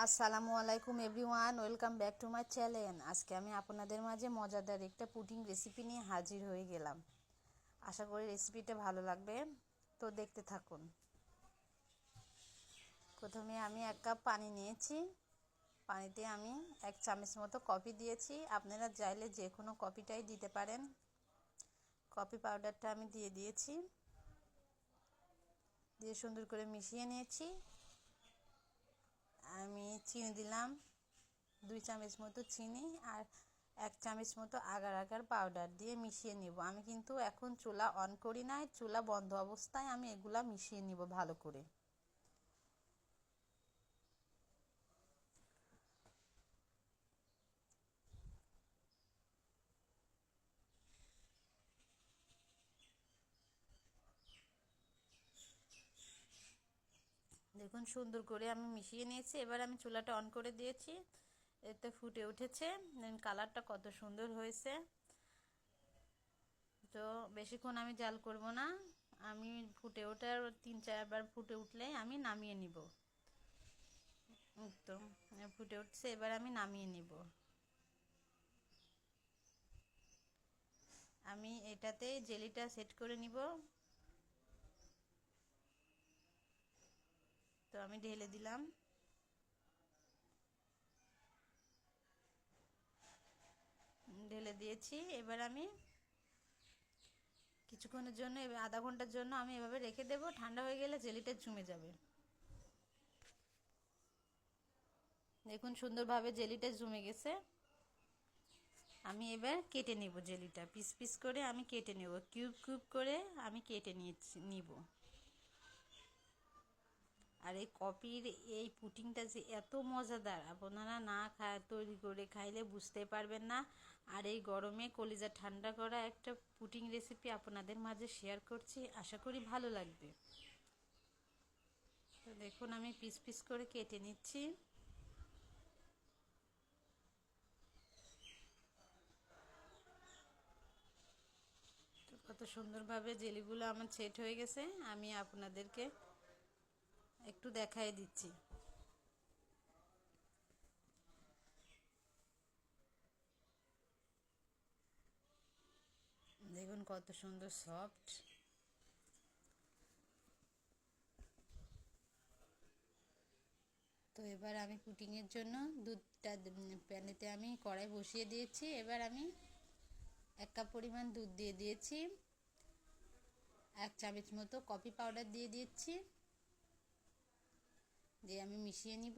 আসসালামু আলাইকুম everyone, welcome back to my channel. আজকে আমি আপনাদের মাঝে মজাদার একটা পুডিং রেসিপি নিয়ে হাজির হয়ে গেলাম। আশা করি রেসিপিটা ভালো লাগবে, তো দেখতে থাকুন। প্রথমে আমি 1 কাপ পানি নিয়েছি। পানিতে আমি 1 চামচ মতো কফি দিয়েছি। আপনারা চাইলে যে কোনো কফিটাই দিতে পারেন। কফি পাউডারটা আমি দিয়ে দিয়েছি, দিয়ে সুন্দর করে মিশিয়ে নিয়েছি। আমি চিনি দিলাম 2 চামচ মতো চিনি, আর 1 চামচ মতো আগার আগার পাউডার দিয়ে মিশিয়ে নিব। আমি কিন্তু এখন চুলা অন করি নাই, চুলা বন্ধ অবস্থায় আমি এগুলা মিশিয়ে নিব ভালো করে। দেখুন সুন্দর করে আমি মিশিয়ে নিয়েছি। এবার আমি চুলাটা অন করে দিয়েছি। এতে ফুটে উঠেছে, কালারটা কত সুন্দর হয়েছে। তো বেশিক্ষণ আমি জাল করব না, আমি ফুটে ওঠার 3-4 বার ফুটে উঠলেই আমি নামিয়ে নিব। তো ফুটে উঠছে, এবার আমি নামিয়ে নিব। আমি এটাতে জেলিটা সেট করে নিব। তো আমি ঢেলে দিলাম। ঢেলে দিয়েছি। এবার আমি কিছুক্ষণের জন্য, আধা ঘন্টার জন্য আমি এভাবে রেখে দেব। ঠান্ডা হয়ে গেলে জেলিটা জমে যাবে। দেখুন সুন্দরভাবে জেলিটা জমে গেছে। আমি এবার কেটে নেব জেলিটা, পিস পিস করে আমি কেটে নেব, কিউব কিউব করে আমি কেটে নিব। আর এই কফির এই পুডিংটা যে এত মজাদার, আপনারা না তৈরি করে খাইলে বুঝতে পারবেন না। আর এই গরমে কলিজা ঠান্ডা করা একটা পুডিং রেসিপি আপনাদের মাঝে শেয়ার করছি, আশা করি ভালো লাগবে। তো দেখুন আমি পিস পিস করে কেটে নিচ্ছি। কত সুন্দরভাবে জেলিগুলো আমার সেট হয়ে গেছে, আমি আপনাদেরকে একটু দেখাই দিচ্ছি। দেখুন কত সুন্দর সফট। তো এবার আমি পুডিংয়ের জন্য দুধটা প্যানেতে আমি কড়াই বসিয়ে দিয়েছি। এবার আমি 1 কাপ পরিমাণ দুধ দিয়ে দিয়েছি। 1 চামচ মতো কফি পাউডার দিয়ে দিচ্ছি, দিয়ে আমি মিশিয়ে নিব।